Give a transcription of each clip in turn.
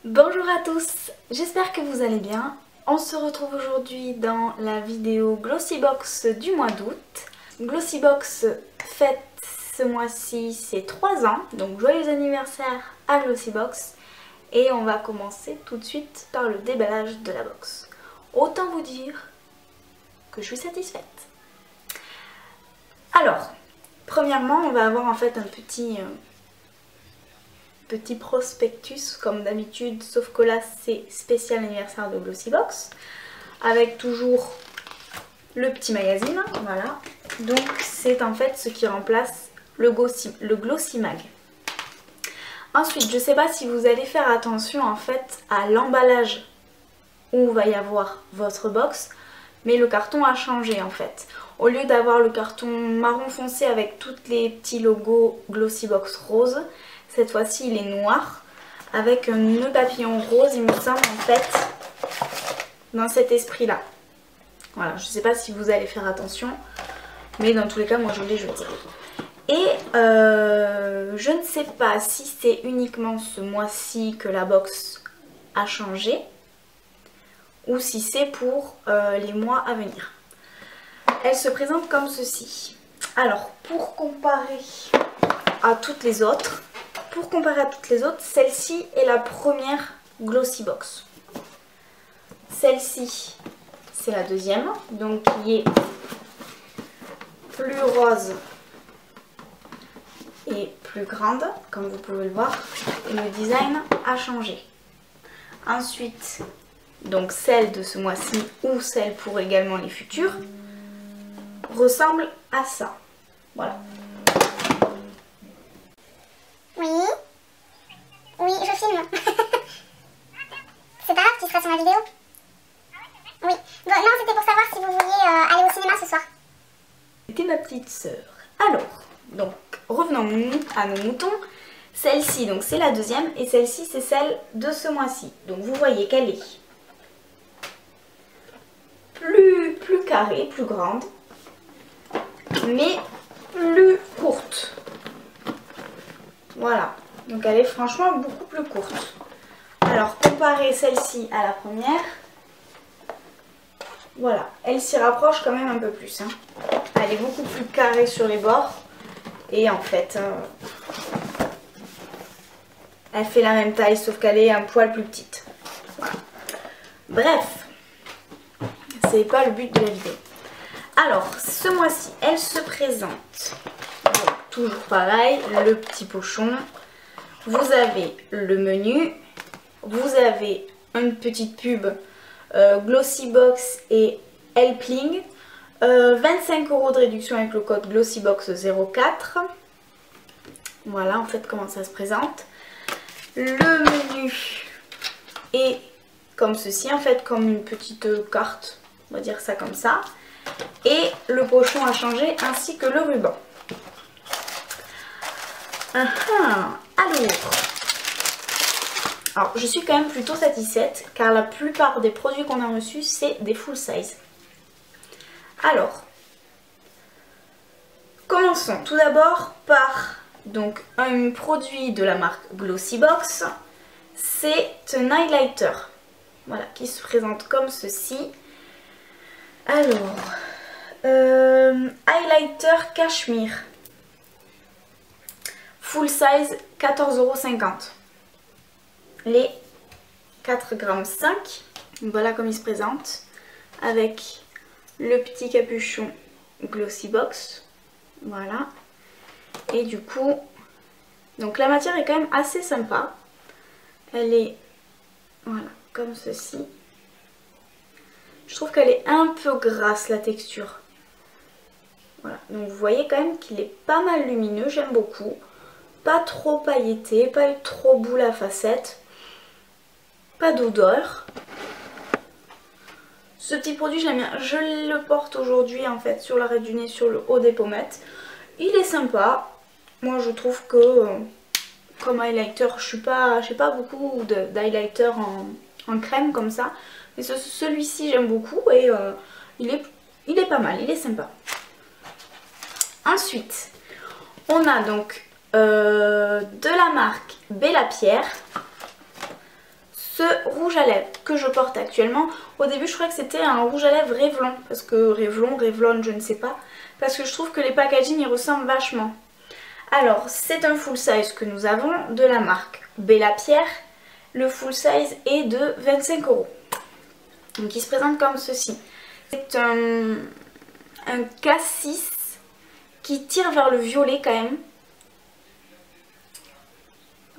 Bonjour à tous, j'espère que vous allez bien. On se retrouve aujourd'hui dans la vidéo Glossybox du mois d'août. Glossybox fête ce mois-ci ses 3 ans, donc joyeux anniversaire à Glossybox. Et on va commencer tout de suite par le déballage de la box. Autant vous dire que je suis satisfaite. Alors, premièrement, on va avoir en fait un petit prospectus comme d'habitude, sauf que là c'est spécial anniversaire de Glossybox, avec toujours le petit magazine, voilà. Donc c'est en fait ce qui remplace le Glossymag. Ensuite, je sais pas si vous allez faire attention en fait à l'emballage où va y avoir votre box, mais le carton a changé en fait. Au lieu d'avoir le carton marron foncé avec tous les petits logos Glossybox rose, cette fois-ci il est noir avec un nœud papillon rose, il me semble en fait, dans cet esprit là. Voilà, je sais pas si vous allez faire attention, mais dans tous les cas moi je l'ai jeté. Et je ne sais pas si c'est uniquement ce mois-ci que la box a changé ou si c'est pour les mois à venir. Elle se présente comme ceci. Alors pour comparer à toutes les autres, celle-ci est la première Glossybox. Celle-ci c'est la deuxième, donc qui est plus rose et plus grande, comme vous pouvez le voir, et le design a changé. Ensuite, donc celle de ce mois-ci ou celle pour également les futurs ressemble à ça. Voilà. Oui. Oui, je filme. C'est pas grave, tu seras sur ma vidéo. Oui. Bon, non, c'était pour savoir si vous vouliez aller au cinéma ce soir. C'était ma petite sœur. Alors, donc revenons à nos moutons. Celle-ci, donc c'est la deuxième, et celle-ci c'est celle de ce mois-ci. Donc vous voyez qu'elle est plus carrée, plus grande, mais plus courte. Voilà, donc elle est franchement beaucoup plus courte. Alors comparez celle-ci à la première, voilà, elle s'y rapproche quand même un peu plus. Hein. Elle est beaucoup plus carrée sur les bords et en fait, elle fait la même taille sauf qu'elle est un poil plus petite. Voilà. Bref, c'est pas le but de la vidéo. Alors, ce mois-ci, elle se présente. Donc, toujours pareil, le petit pochon. Vous avez le menu. Vous avez une petite pub Glossybox et Helpling. 25 € de réduction avec le code Glossybox04. Voilà en fait comment ça se présente. Le menu est comme ceci en fait, comme une petite carte. On va dire ça comme ça. Et le pochon a changé ainsi que le ruban. Alors, je suis quand même plutôt satisfaite car la plupart des produits qu'on a reçus c'est des full size. Alors, commençons tout d'abord par donc un produit de la marque Glossybox. C'est un highlighter, voilà, qui se présente comme ceci. Alors, highlighter cachemire, full size 14,50 €. Les 4,5 g. Voilà comme il se présente avec le petit capuchon Glossybox. Voilà. Et du coup, donc la matière est quand même assez sympa. Elle est, voilà, comme ceci. Je trouve qu'elle est un peu grasse la texture. Voilà, donc vous voyez quand même qu'il est pas mal lumineux, j'aime beaucoup. Pas trop pailleté, pas trop boule à facettes. Pas d'odeur. Ce petit produit j'aime bien, je le porte aujourd'hui en fait sur l'arrêt du nez, sur le haut des pommettes. Il est sympa. Moi je trouve que comme highlighter, je n'ai pas beaucoup d'highlighter en crème comme ça. Mais celui-ci j'aime beaucoup et il est pas mal, il est sympa. Ensuite, on a donc de la marque Bella Pierre ce rouge à lèvres que je porte actuellement. Au début je croyais que c'était un rouge à lèvres Revlon, parce que Revlon, je ne sais pas, parce que je trouve que les packaging y ressemblent vachement. Alors c'est un full size que nous avons de la marque Bella Pierre. Le full size est de 25 €. Donc il se présente comme ceci. C'est un K6 qui tire vers le violet quand même.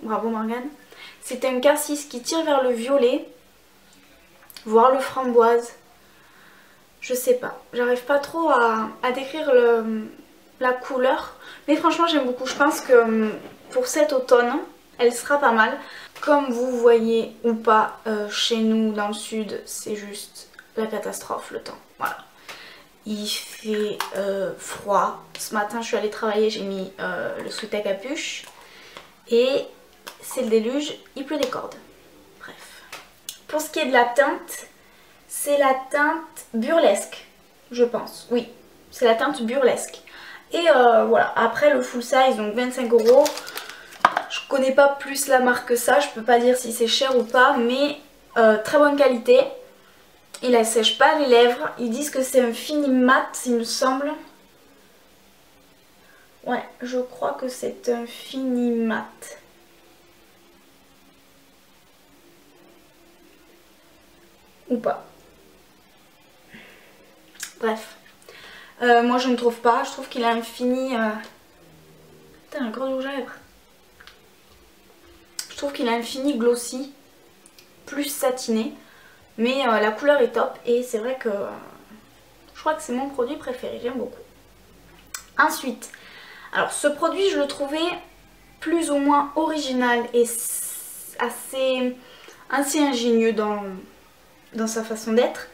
Bravo Morgane. C'est un K6 qui tire vers le violet, voire le framboise. Je sais pas, j'arrive pas trop à décrire la couleur. Mais franchement j'aime beaucoup, je pense que pour cet automne, elle sera pas mal. Comme vous voyez ou pas, chez nous dans le sud, c'est juste la catastrophe le temps. Voilà. Il fait froid. Ce matin je suis allée travailler, j'ai mis le sweat à capuche. Et c'est le déluge, il pleut des cordes. Bref. Pour ce qui est de la teinte, c'est la teinte burlesque, je pense. Oui, c'est la teinte burlesque. Et voilà, après le full size, donc 25 €. Je connais pas plus la marque que ça, je peux pas dire si c'est cher ou pas, mais très bonne qualité. Il assèche pas les lèvres, ils disent que c'est un fini mat, il me semble. Ouais, je crois que c'est un fini mat. Ou pas. Bref. Moi je ne trouve pas, je trouve qu'il a un fini... Putain, un gros rouge à lèvres. Je trouve qu'il a un fini glossy, plus satiné. Mais la couleur est top et c'est vrai que je crois que c'est mon produit préféré, j'aime beaucoup. Ensuite, alors ce produit je le trouvais plus ou moins original et assez ingénieux dans sa façon d'être.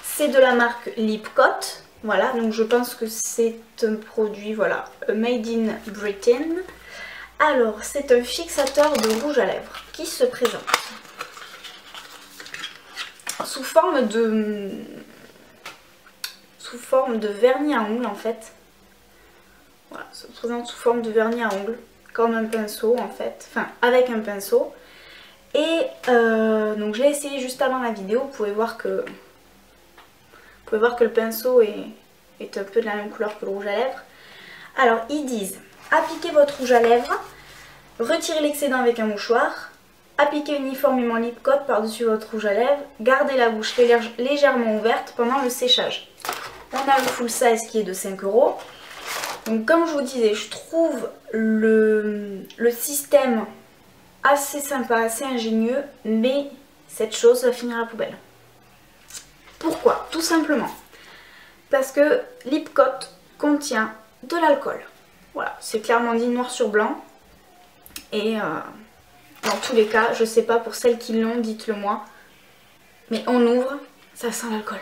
C'est de la marque Lipcote, voilà, donc je pense que c'est un produit, voilà, made in Britain. Alors c'est un fixateur de rouge à lèvres qui se présente sous forme de vernis à ongles en fait. Voilà, ça se présente sous forme de vernis à ongles, comme un pinceau en fait, enfin avec un pinceau. Et donc je l'ai essayé juste avant la vidéo, vous pouvez voir que le pinceau est un peu de la même couleur que le rouge à lèvres. Alors ils disent, appliquez votre rouge à lèvres, retirez l'excédent avec un mouchoir, appliquez uniformément Lipcote par-dessus votre rouge à lèvres, gardez la bouche légèrement ouverte pendant le séchage. On a le full size qui est de 5 €. Donc comme je vous disais, je trouve le système assez sympa, assez ingénieux, mais cette chose va finir à la poubelle. Pourquoi? Tout simplement parce que Lipcote contient de l'alcool. Voilà, c'est clairement dit noir sur blanc. Et dans tous les cas, je sais pas pour celles qui l'ont, dites-le moi. Mais on ouvre, ça sent l'alcool.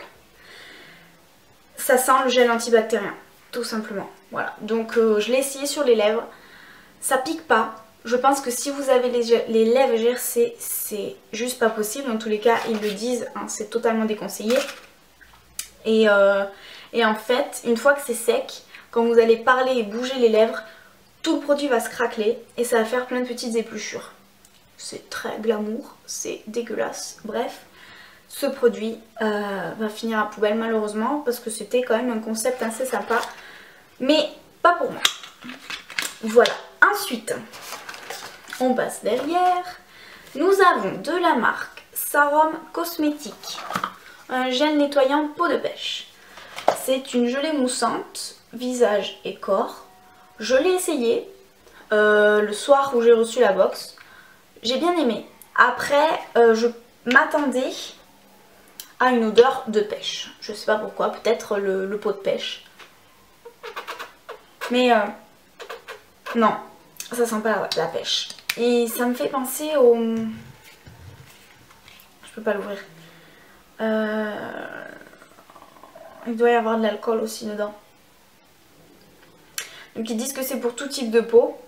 Ça sent le gel antibactérien, tout simplement. Voilà, donc je l'ai essayé sur les lèvres. Ça pique pas. Je pense que si vous avez les lèvres gercées, c'est juste pas possible. Dans tous les cas, ils le disent, hein, c'est totalement déconseillé. Et en fait, une fois que c'est sec, quand vous allez parler et bouger les lèvres, tout le produit va se craqueler et ça va faire plein de petites épluchures. C'est très glamour, c'est dégueulasse. Bref, ce produit va finir à poubelle malheureusement parce que c'était quand même un concept assez sympa. Mais pas pour moi. Voilà. Ensuite, on passe derrière. Nous avons de la marque Sarum Cosmétique un gel nettoyant peau de pêche. C'est une gelée moussante, visage et corps. Je l'ai essayé le soir où j'ai reçu la box. J'ai bien aimé. Après, je m'attendais à une odeur de pêche. Je sais pas pourquoi, peut-être le pot de pêche. Mais non, ça sent pas la pêche. Et ça me fait penser au... Je peux pas l'ouvrir. Il doit y avoir de l'alcool aussi dedans. Donc ils disent que c'est pour tout type de peau.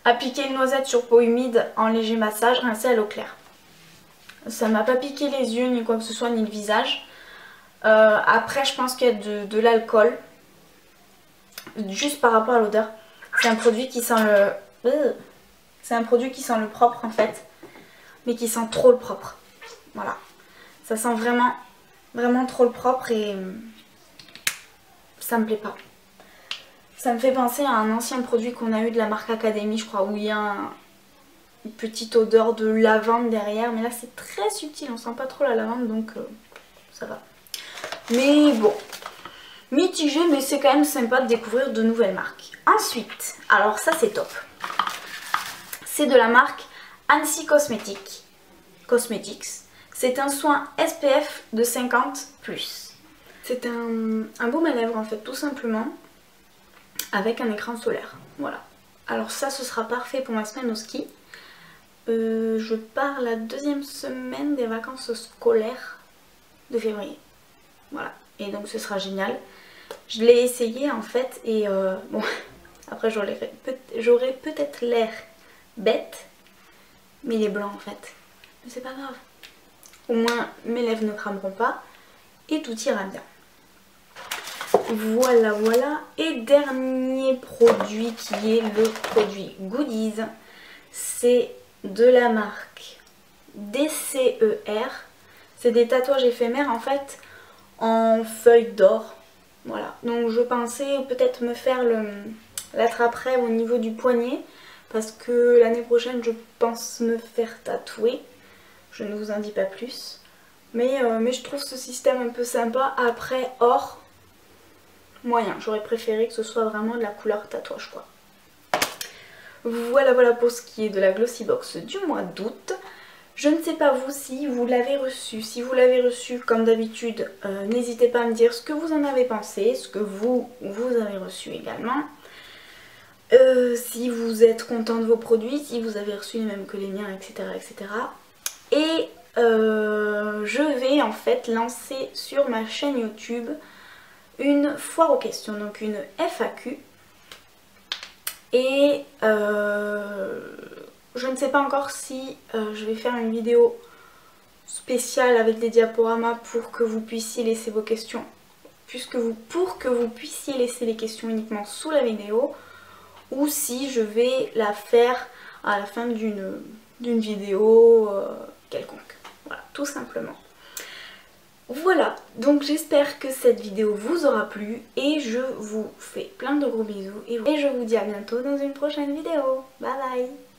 Appliquer une noisette sur peau humide en léger massage, rincer à l'eau claire. Ça m'a pas piqué les yeux ni quoi que ce soit, ni le visage. Après je pense qu'il y a de l'alcool. Juste par rapport à l'odeur. C'est un produit qui sent le... C'est un produit qui sent le propre en fait. mais qui sent trop le propre. Voilà, ça sent vraiment, vraiment trop le propre et ça me plaît pas. Ça me fait penser à un ancien produit qu'on a eu de la marque Academy, je crois, où il y a une petite odeur de lavande derrière, mais là c'est très subtil, on sent pas trop la lavande, donc ça va. Mais bon, mitigé, mais c'est quand même sympa de découvrir de nouvelles marques. Ensuite, alors ça c'est top. C'est de la marque Ansi Cosmetics. C'est un soin SPF de 50+. C'est un baume à lèvres en fait, tout simplement, avec un écran solaire. Voilà. Alors ça, ce sera parfait pour ma semaine au ski. Je pars la 2e semaine des vacances scolaires de février. Voilà. Et donc ce sera génial. Je l'ai essayé en fait et bon, après j'aurais peut-être l'air bête, mais il est blanc en fait. Mais c'est pas grave. Au moins mes lèvres ne crameront pas et tout ira bien. Voilà, voilà. Et dernier produit qui est le produit Goodies. C'est de la marque DCER. C'est des tatouages éphémères en fait en feuilles d'or. Voilà. Donc je pensais peut-être me faire l'attrape-rêve au niveau du poignet. Parce que l'année prochaine je pense me faire tatouer. Je ne vous en dis pas plus. Mais je trouve ce système un peu sympa. Après or, moyen. J'aurais préféré que ce soit vraiment de la couleur tatouage quoi. Voilà, voilà pour ce qui est de la Glossybox du mois d'août. Je ne sais pas vous si vous l'avez reçu. Si vous l'avez reçu comme d'habitude, n'hésitez pas à me dire ce que vous en avez pensé, ce que vous avez reçu également. Si vous êtes content de vos produits, si vous avez reçu les mêmes que les miens, etc. etc. Et je vais en fait lancer sur ma chaîne YouTube une foire aux questions, donc une FAQ. Et je ne sais pas encore si je vais faire une vidéo spéciale avec des diaporamas pour que vous puissiez laisser vos questions, pour que vous puissiez laisser les questions uniquement sous la vidéo, ou si je vais la faire à la fin d'une vidéo quelconque. Voilà, tout simplement. Voilà, donc j'espère que cette vidéo vous aura plu et je vous fais plein de gros bisous et je vous dis à bientôt dans une prochaine vidéo. Bye bye!